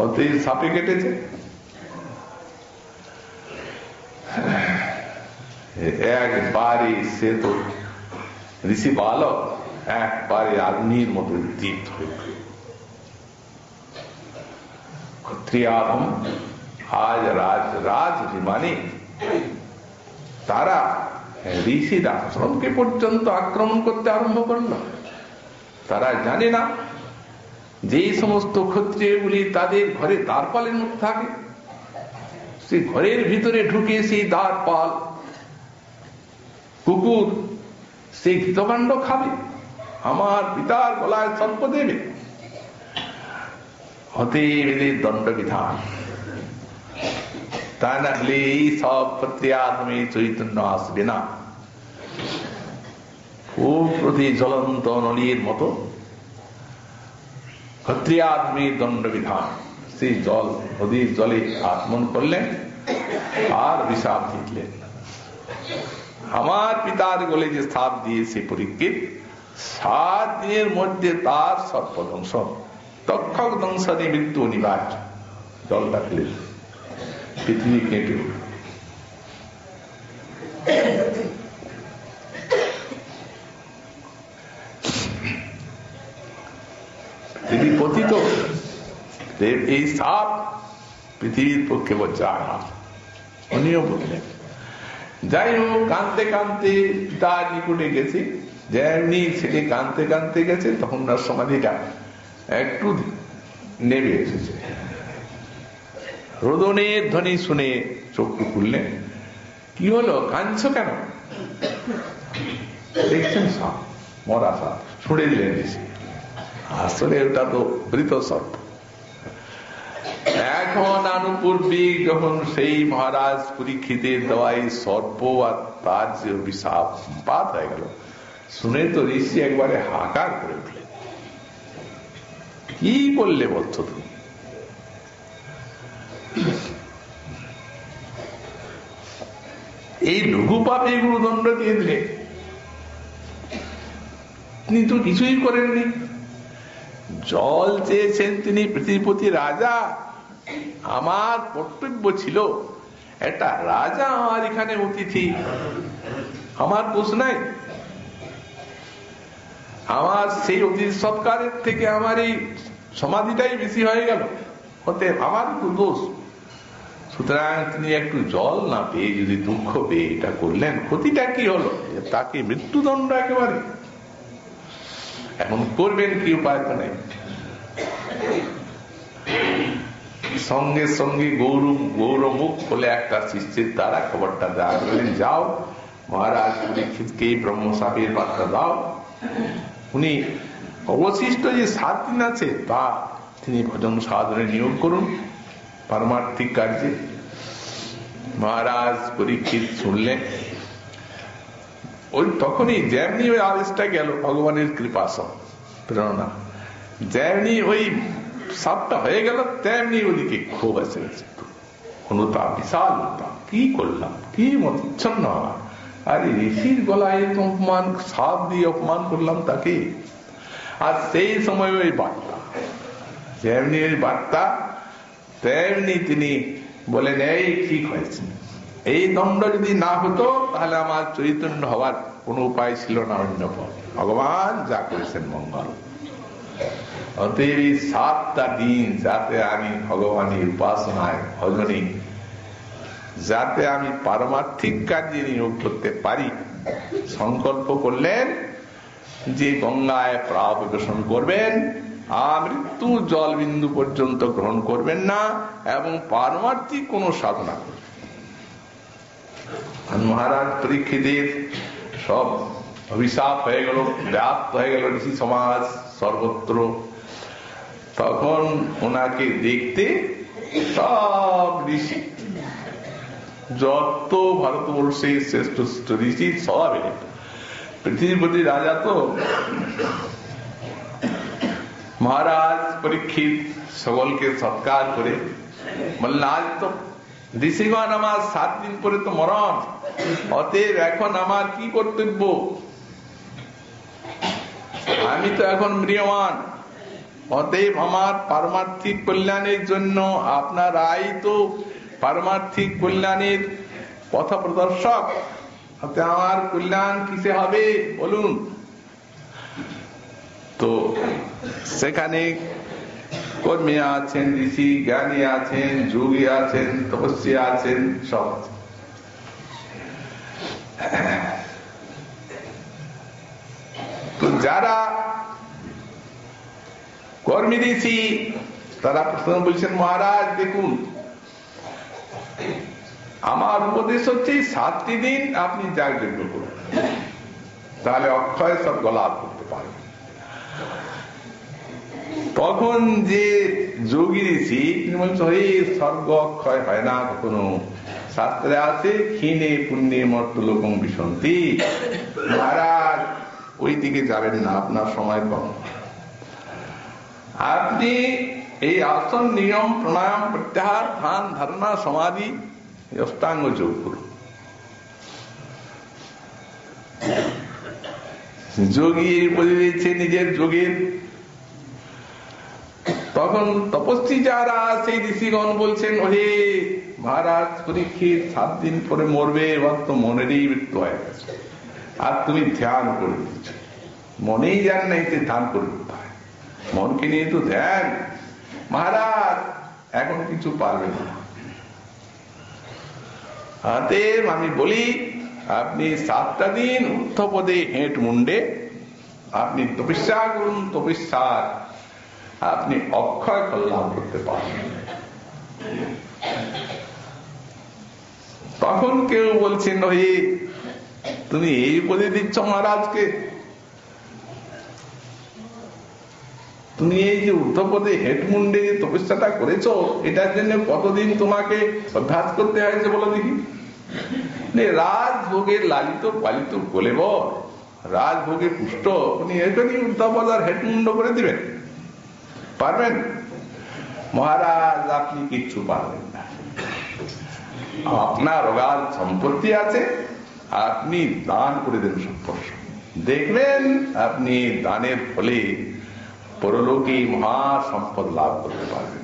Speaker 1: অতএব সাপে কেটেছে। একবারে সে তো ঋষি বালক একবারে আগ্নির মতো দীপ্ত হয়ে ক্ষত্রিয়াধম আজ রাজ অভিমানী তারা ঋষির আশ্রমকে পর্যন্ত আক্রমণ করতে আরম্ভ করল। তারা জানে না যে সমস্ত ক্ষত্রিয়গুলি তাদের ঘরে দ্বারপালের মধ্যে থাকে, সেই ঘরের ভিতরে ঢুকে সেই দ্বারপাল কুকুর সেই ঘৃতকাণ্ড খাবে, আমার পিতার গলায় সর্প দেবে, অতএব এদের দণ্ডবিধান। তা না হলে এই সব ক্ষত্রিয়াধমে চৈতন্য আসবে না। খুব প্রতি জ্বলন্ত নলির মতো ক্ষত্রিয়াধমের দণ্ডবিধান। সেই জল নদীর জলে আত্মন করলেন আর বিষাদ দিলেন। আমার পিতার গলে যে সাপ দিয়েছে পরীক্ষিত, 7 দিনের মধ্যে তার সর্পদংশ, তক্ষক দংশনে মৃত্যু অনিবার্য। জলটা ফেলে পৃথিবী কেঁপে উঠল। পৃথিবী পতিত, এই সাপ পৃথিবীর পক্ষে বজ্রাঘাত। উনিও বললেন, যাই হোক কাঁদতে কাঁদতে তার নিকটে গেছে, যেমনি ছেলে কাঁদতে কাঁদতে গেছে তখন তার সমাধিটা একটু নেমে এসেছে। রোদনের ধ্বনি শুনে চক্ষু খুললেন। কি হলো, কাঁদছো কেন? দেখছেন সাপ, মরা সাপ, ছুড়ে দিলেন এসে। আসলে ওটা তো মৃত সর্প। এখন আনুপূর্বিক যখন সেই মহারাজ পরীক্ষিতের দেওয়াই সর্প আর তার যে অভিশাপ পাত হয়ে গেল, শুনে তো ঋষি একবারে হাহাকার করে উঠলেন। কি করলে বলছো তুমি? এই লঘু পাপে এগুলো দণ্ড দিয়ে দিলে, তিনি তো কিছুই করেননি। জল চেয়েছেন তিনি পৃথিবীপতি রাজা, আমার কর্তব্য ছিল একটা রাজা আমার এখানে অতিথি, আমার দোষ নাই। আমার সেই অতিথি সৎকারের থেকে আমার এই সমাধিটাই বেশি হয়ে গেল, হতে আমার তো দোষ। সুতরাং তিনি একটু জল না পেয়ে যদি দুঃখ পেয়ে এটা করলেন, ক্ষতিটা কি হলো? তাকে মৃত্যুদণ্ড একেবারে। এখন করবেন কি, উপায় তো নেই। সঙ্গে সঙ্গে গৌরমুখ বলে একটা শিষ্যের দ্বারা খবরটা দেওয়া করলেন, যাও মহারাজ পরীক্ষিতকে ব্রহ্মশাপের বার্তা দাও। উনি অবশিষ্ট যে 7 দিন আছে তা তিনি ভজন সাধনে নিয়োগ করুন পারমার্থিক কার্যে। মহারাজ পরীক্ষিত শুনলেন। ওই তখনই যেমনি ওই আদেশটা গেল, ভগবানের কৃপা সব প্রেরণা, যেমনি ওই সাপটা হয়ে গেল তেমনি ওদিকে ক্ষোভ এসে গেছে, অনুতাপ, বিশাল অনুতাপ। কি করলাম, কি মতিচ্ছন্ন হওয়া, আরে ঋষির গলায় অপমান, সাপ দিয়ে অপমান করলাম তাকে। আর সেই সময় ওই বার্তা, যেমনি ওই বার্তা তেমনি তিনি বলেন, এই ঠিক হয়েছে, এই দণ্ড যদি না হতো তাহলে আমার চৈতন্য হওয়ার কোন উপায় ছিল না। অন্য পথ ভগবান যা করেছেন মঙ্গল। অতএব এই 7টা দিন যাতে আমি ভগবানের উপাসনায় ভজনে যাতে আমি পারমার্থিক কাজে নিয়োগ করতে পারি, সংকল্প করলেন যে গঙ্গায় পা প্রবেশন করবেন, মৃত্যু জল বিন্দু পর্যন্ত গ্রহণ করবেন না এবং পারমার্থিক কোন সাধনা করবেন। মহারাজ পরীক্ষিতের সব অভিশাপ হয়ে গেল, ব্যাপ্ত হয়ে গেল ঋষি সমাজ সর্বত্র। তখন ওনাকে দেখতে সব ঋষি, যত ভারতবর্ষের শ্রেষ্ঠ শ্রেষ্ঠ ঋষি সব এলেন। পৃথিবীপতি রাজা তো মহারাজ পরীক্ষিত সকলকে সৎকার করে বললেন, আজ তো ঋষিগণ আমার 7 দিন পরে তো মরণ, অতএব এখন আমার কি কর্তব্য? আমি তো এখন ম্রিয়মান, অতএব আমার পারমার্থিক কল্যাণের জন্য আপনারাই তো পারমার্থিক কল্যাণের পথ প্রদর্শক, আমার কল্যাণ কিসে হবে বলুন। তো সেখানে কর্মী আছেন, ঋষি জ্ঞানী আছেন, যোগী আছেন, তপস্বী আছেন, সব আছেন। তো যারা কর্মী ঋষি তারা প্রশ্ন বলছেন, মহারাজ দেখুন আমার উপদেশ হচ্ছে 7টি দিন আপনি যাগযজ্ঞ করুন, তাহলে অক্ষয় স্বর্গ লাভ করতে পারবেন। তখন যে যোগী ঋষি তিনি বলছেন, হে স্বর্গ অক্ষয় হয় না কখনো, শাস্ত্রে আছে ক্ষীণে পুণ্যে মর্তলোকং বিশন্তি। মহারাজ ওই দিকে যাবেন না, আপনার সময় কম। আপনি এই আসন নিয়ম প্রাণায়াম প্রত্যাহার ধ্যান ধারণা সমাধি অষ্টাঙ্গ যোগ করুন। যোগী বলে দিয়েছে নিজের যোগের। তখন তপস্বী যারা সেই ঋষিগণ বলছেন, ওহে মহারাজ পরীক্ষিত 7 দিন পরে মরবে, এবার তো মনেরই মৃত্যু হয়ে গেছে, আর তুমি ধ্যান করে দিচ্ছ, মনেই জান নাই যে ধ্যান করে দিতে হয়, মনকে নিয়ে তো ধ্যান। মহারাজ এখন কিছু পারবে না, অতএব আমি বলি আপনি 7টা দিন ঊর্ধ্বপদে হেঁট মুন্ডে আপনি তপস্যা করুন, তপস্যার আপনি অক্ষয় কল্যাণ করতে পারবেন। তখন কেউ বলছেন, হে তুমি এই উপদেশ দিচ্ছ মহারাজকে, তুমি এই যে ঊর্ধ্বপদে হেঁট মুন্ডে যে তপস্যাটা করেছ, এটার জন্য কতদিন তোমাকে অভ্যাস করতে হয়েছে বলো দেখি। রাজভোগের লালিত পালিত বলে বল, রাজভোগে পুষ্ট, উনি এখানে ঊর্ধ্বপদ আর হেঁট মুন্ড করে দিবেন? পারবেন? মহারাজ আপনি কিচ্ছু পারবেন না, আপনার অগাধ সম্পত্তি আছে, আপনি দান করে দেন সম্পর্ক, দেখবেন আপনি দানের ফলে পরলোকে মহা সম্পদ লাভ করতে পারবেন।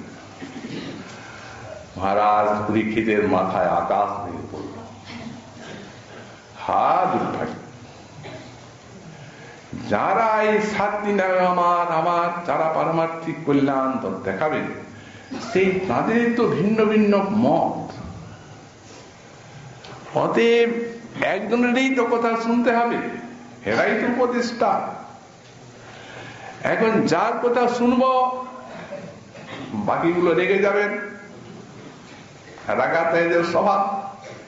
Speaker 1: মহারাজ পরীক্ষিতের মাথায় আকাশ ভেঙে পড়ল। হা দুর্ভাগ্য, যারা এই 7 দিন আমার যারা পারমার্থিক কল্যাণ দেখাবেন, সেই তাদের তো ভিন্ন ভিন্ন মত, অতএব একজনেরই তো কথা শুনতে হবে, এরাই তো উপদেষ্টা। এখন যার কথা শুনবো বাকিগুলো রেগে যাবেন, রাগাতে এদের স্বভাব,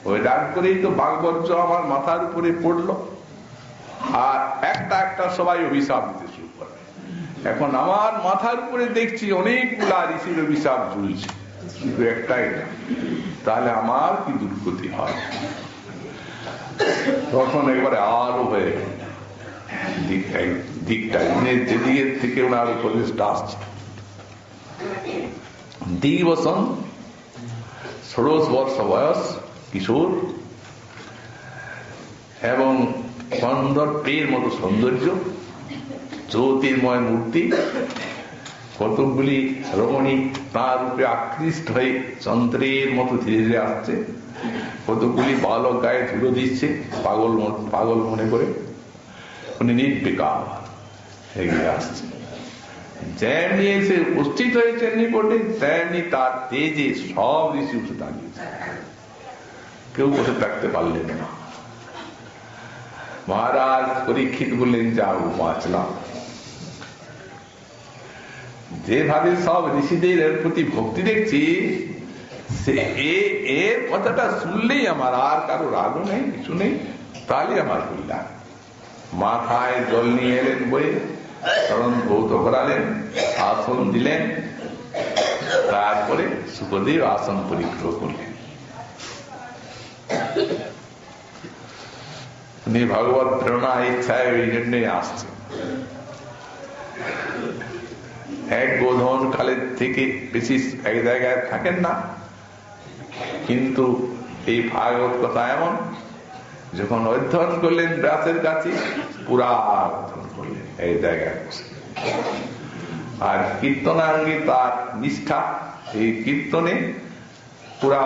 Speaker 1: ওই রাগ করেই তো বাগবর্জ্য আমার মাথার উপরে পড়লো, আর একটা একটা সবাই অভিশাপ দিতে শুরু করে। এখন আমার মাথার উপরে দেখছি অনেকগুলা ঋষির অভিশাপ ঝুলছে, কিন্তু একটাই না, তাহলে আমার কি দুর্গতি হয়। তখন একবারে আরো হয়ে গেল দিকটা, যেদিকে থেকে ওনার উপদেশটা আসছে। দিগ্বসন 16 বর্ষ বয়স, কিশোর, এবং কন্দর্পের মতো সৌন্দর্য, জ্যোতির্ময় মূর্তি, কতকগুলি রমণী তার রূপে আকৃষ্ট হয়ে চন্দ্রের মতো ধীরে ধীরে আসছে। কতগুলি বালক গায়ে ধুলো দিচ্ছে পাগল মনে করে। উনি নির্বিকার এগিয়ে আসছে, যেমনি এসে উপস্থিত হয়েছেন নিকটে, তেমনি তার তেজে সব ঋষি উঠে দাঁড়িয়েছে, কেউ বসে থাকতে পারলেন না। মহারাজ পরীক্ষিত বললেন, যাও বাঁচলাম। যেভাবে সব ঋষিদের এর প্রতি ভক্তি দেখছি, এর কথাটা শুনলেই আমার আর কারো রাগও নেই, কিছু নেই, তাহলে আমার কল্যাণ। মাথায় জল নিয়ে এলেন বয়ে, কারণ ভৌত করালেন, আসন দিলেন, তারপরে সুখদেব আসন পরিগ্রহ করলেন। উনি ভগবত প্রেরণা ইচ্ছায় ওই জন্যই আসছে। এক বোধন কালের থেকে বেশি এক জায়গায় থাকেন না, কিন্তু এই ভাগবত কথা এমন, যখন অধ্যয়ন করলেন ব্যাসের কাছে, পুরা অধ্যয়ন করলেন এই জায়গায় বসে। আর কীর্তনাঙ্গে তার নিষ্ঠা, এই কীর্তনে পুরা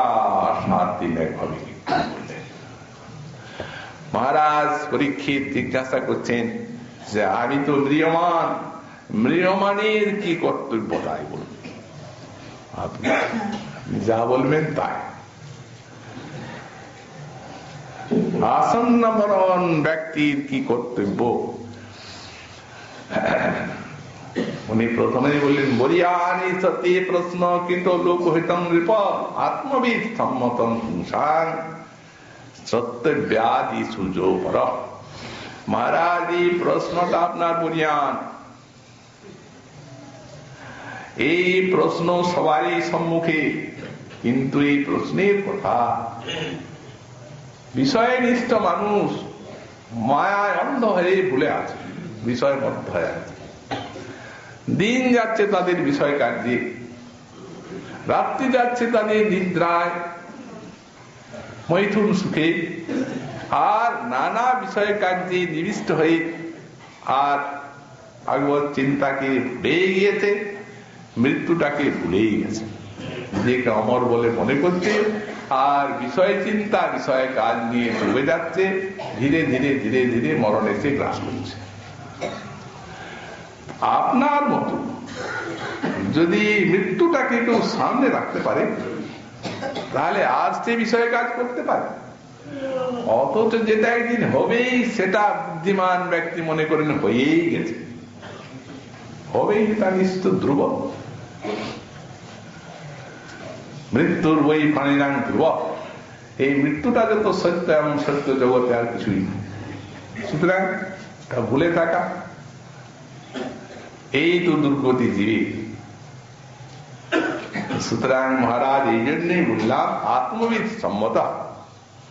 Speaker 1: 7 দিন একভাবে কীর্তন করলেন। মহারাজ পরীক্ষিত জিজ্ঞাসা করছেন যে আমি তো ম্রিয়মান, ম্রিয়মানের কি কর্তব্য তাই বলুন। আপনি যা বলবেন তাই। আসন্ন মরণ ব্যক্তির কি কর্তব্য? উনি প্রথমেই বললেন, বরিয়ানি সত্যি প্রশ্ন কিন্তু লোকহিতং নৃপ আত্মবিদ সম্মতং পুংসাং সত্যব্যাধি সুজো পর। মহারাজ, এই প্রশ্নটা আপনার বরিয়ান, এই প্রশ্ন সবারই সম্মুখে, কিন্তু এই প্রশ্নের কথা বিষয়নিষ্ঠ মানুষ মায়ায় অন্ধ হয়ে ভুলে আছে, বিষয় মধ্য হয়ে আছে। দিন যাচ্ছে তাদের বিষয় কার্যে, রাত্রি যাচ্ছে তাদের নিদ্রায়, মৈথুন সুখে, আর নানা বিষয় কার্যে নিবিষ্ট হয়ে আর ভাগবত চিন্তাকে ভুলেই গিয়েছে, মৃত্যুটাকে ভুলেই গেছে, নিজেকে অমর বলে মনে করছে, আর বিষয় চিন্তা বিষয় কাজ নিয়ে ডুবে যাচ্ছে। ধীরে ধীরে ধীরে ধীরে মরণ এসে গ্রাস করছে। আপনার মতো যদি মৃত্যুটাকে কেউ সামনে রাখতে পারে, তাহলে আজ সে বিষয়ে কাজ করতে পারে। অথচ যেটা একদিন হবেই, সেটা বুদ্ধিমান ব্যক্তি মনে করেন হয়েই গেছে, হবেই, তা নিশ্চিত ধ্রুব। মৃত্যুর বই প্রাণীরাং ধ্রুব। এই মৃত্যুটা যত সত্য, এমন সত্য জগতে আর কিছুই নেই। সুতরাং তা ভুলে থাকা, এই তো দুর্গতি জীবী। সুতরাং মহারাজ এই জন্যই বললাম, আত্মবিদ সম্মত।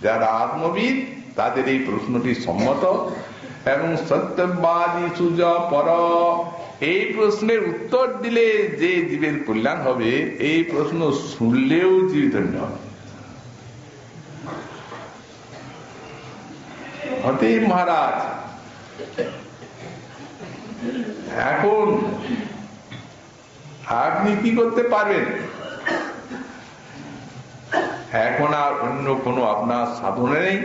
Speaker 1: যারা আত্মবিদ তাদের এই প্রশ্নটি সম্মত, এবং সত্যবাদী সুজ পর, এই প্রশ্নের উত্তর দিলে যে জীবের কল্যাণ হবে, এই প্রশ্ন শুনলেও জীব ধন্য হবে। অতএব মহারাজ, এখন আপনি কি করতে পারবেন? এখন আর অন্য কোনো আপনার সাধনে নেই।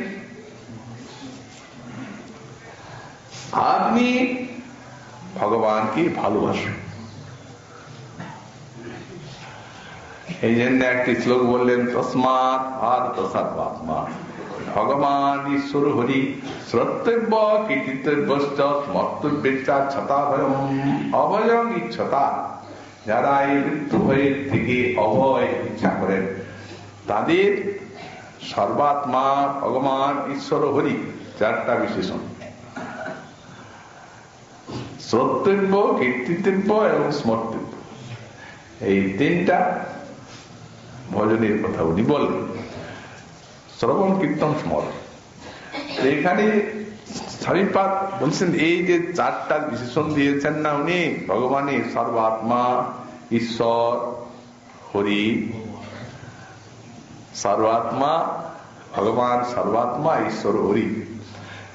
Speaker 1: আপনি ভগবানকে ভালোবাসুন। এই জন্য একটি শ্লোক বললেন, তস্মাৎ ভারত সর্বাত্মা ভগবান ঈশ্বর হরি শ্রোতব্য কীর্তিতব্যশ্চ মর্তব্যেচ্ছা ছতা ভয়ম অভয়ং ইচ্ছতা। যারা এই মৃত্যু ভয়ের থেকে অভয় ইচ্ছা করেন, তাদের সর্বাত্মা ভগবান ঈশ্বর হরি, 4টা বিশেষণ, শ্রোতব্য, কীর্তিতব্য এবং স্মর্তব্য, এই 3টা ভজনের কথা উনি বললেন। শ্রবণ, কীর্তন, স্মরণ। এখানে স্বামীপাদ বলছেন, এই যে 4টা বিশেষণ দিয়েছেন না উনি, ভগবানের সর্বাত্মা, ঈশ্বর, হরি, সর্বাত্মা ভগবান, সর্বাত্মা ঈশ্বর, হরি।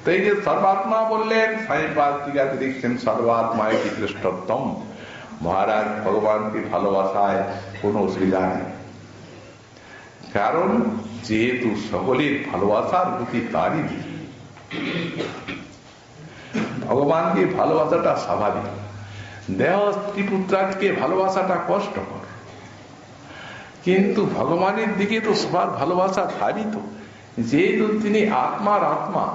Speaker 1: তো এই যে সর্বাত্মা বললেন, স্বামীপাদ টিকাতে দেখছেন সর্বাত্মা একটি শ্রেষ্ঠতম। মহারাজ, ভগবানকে ভালোবাসায় কোনো অসুবিধা নেই, কারণ যেহেতু সকলের ভালোবাসার প্রতি তারই দিক, ভগবানকে ভালোবাসাটা স্বাভাবিক। দেহ স্ত্রী পুত্রাকে ভালোবাসাটা কষ্টকর, কিন্তু ভগবানের দিকে তো সবার ভালোবাসা ধাবিত। যেহেতু তিনি আত্মার আত্মা,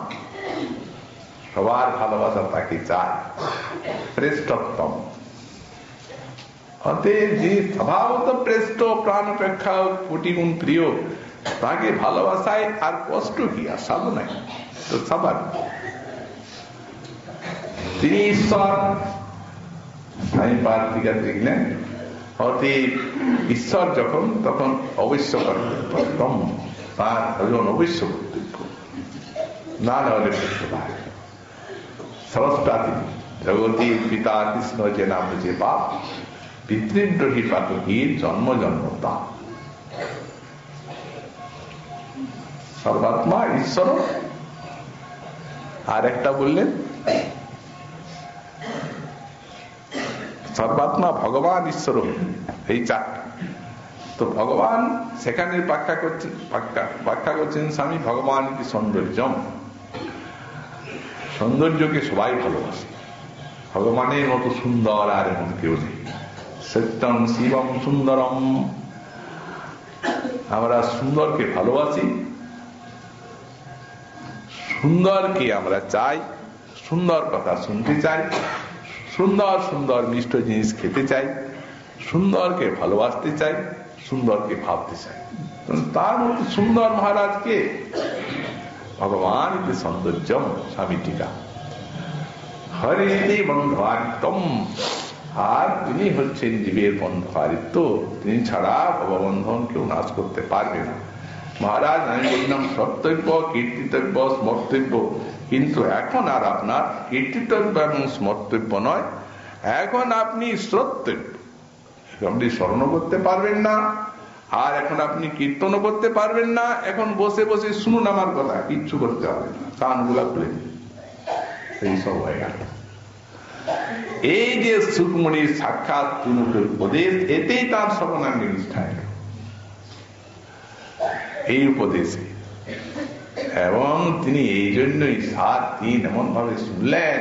Speaker 1: সবার ভালোবাসা তাকে চায় শ্রেষ্ঠতম। অতএব যিনি স্বভাবত শ্রেষ্ঠ, প্রাণ অপেক্ষা কোটি গুণ প্রিয়, তাকে ভালোবাসায় আর কষ্ট কি, আর সাধু নাই, তো স্বাভাবিক। তিনি ঈশ্বর, স্বামী পার্থিকা দেখলেন। অতএব ঈশ্বর যখন, তখন অবশ্য কর্তব্য, তার ভজন অবশ্য কর্তব্য, না হলে পায়। স্রষ্টা তিনি, জগতীর পিতা কৃষ্ণ যে নাম যে বাপ, পিতৃদ্রোহী পাতকীর জন্ম জন্মতা। সর্বাত্মা ঈশ্বর, আর একটা বললেন সর্বাত্মা ভগবান ঈশ্বর, এই চারটা। তো ভগবান সেখানে ব্যাখ্যা করছেন স্বামী, ভগবান কি সৌন্দর্যম, সৌন্দর্যকে সবাই ভালোবাসে, ভগবানের মতো সুন্দর আর এমন কেউ নেই। সত্যম শিবম সুন্দরম, আমরা সুন্দরকে ভালোবাসি, সুন্দরকে আমরা চাই, সুন্দর কথা শুনতে চাই, সুন্দর সুন্দর মিষ্ট জিনিস খেতে চাই, সুন্দরকে ভালোবাসতে চাই, সুন্দরকে ভাবতে চাই। তার মতো সুন্দর মহারাজকে ভগবান সৌন্দর্যম, স্বামী টিকা। হরিদি বন্ধুয়ারিত্বম, আর তিনি হচ্ছেন জীবের বন্ধুয়ারিত্ব, তিনি ছাড়া ভববন্ধন কেউ নাশ করতে পারবে না। মহারাজ আমি বললাম সত্যব্য, কীর্তিতব্য, স্মর্তব্য, কিন্তু এখন আর আপনার কীর্তিতব্য এবং স্মর্তব্য নয়, এখন আপনি শ্রোতব্য। আপনি স্মরণ করতে পারবেন না, আর এখন আপনি কীর্তনও করতে পারবেন না। এখন বসে বসে শুনুন আমার কথা, কিচ্ছু করতে হবে না, কানগুলা খুলে এই সব হয়ে গেল। এই যে সুকমণির সাক্ষাৎ তৃণমূলের উপদেশ, এতেই তার সর্বনাঙ্গে নিষ্ঠা এল, এই উপদেশে। এবং তিনি এই জন্যই 7 দিন এমন ভাবে শুনলেন,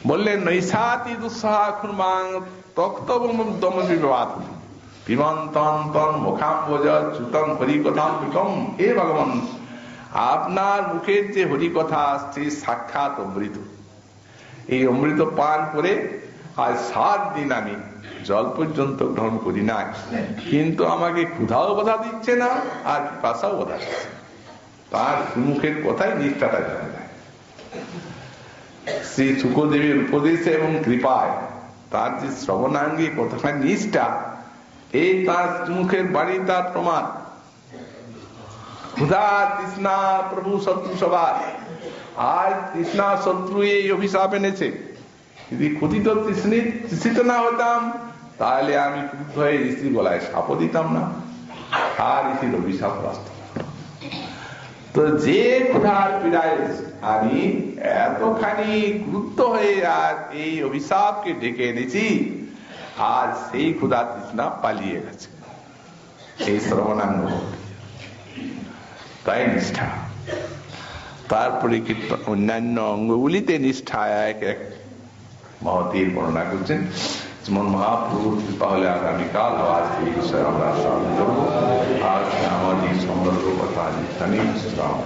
Speaker 1: বললেন নৈসাতি দুঃসাহা খুরমাং তক্তবম বিবাদ বিমন্তন মুখাম্বজ চ্যুতম হরিকথামৃতম। হে ভগবান, আপনার মুখের যে হরিকথা আসছে সাক্ষাৎ অমৃত, এই অমৃত পান করে আজ 7 দিন আমি জল পর্যন্ত গ্রহণ করি না, কিন্তু আমাকে ক্ষুধাও বাধা দিচ্ছে না, আর পিপাসাও বাধা দিচ্ছে। তার মুখের কথাই নিষ্ঠাটা জানা যায়। শ্রী শুকদেবীর উপদেশে এবং কৃপায় তার যে শ্রবণাঙ্গী কথাটা নিষ্ঠা, এই তার মুখের বাণী তার প্রমাণ। ক্ষুধা তৃষ্ণা প্রভু শত্রু সবার, আজ তৃষ্ণা শত্রু এই অভিশাপ এনেছে। যদি ক্ষুধিত তৃষিত না হতাম, তাহলে আমি ক্রুদ্ধ হয়ে ঋষির গলায় সাপও দিতাম না, আর ঋষির অভিশাপ বাস্তব। তো যে ক্ষুধার পীড়ায় আমি এতখানি ক্রুদ্ধ হয়ে আর এই অভিশাপকে ডেকে এনেছি, আর সেই ক্ষুধা তৃষ্ণা পালিয়ে গেছে এই শ্রবণাঙ্গ, তাই নিষ্ঠা। তারপরে অন্যান্য অঙ্গগুলিতে নিষ্ঠা এক এক মহতির বর্ণনা করছেন। যেমন মহাপ্রভুর কৃপা হলে আগামীকাল আবার সেই বিষয়ে আমরা শ্রবণ করবো। আজ আমাদের সন্দর্ভ কথা এখানেই বিশ্রাম।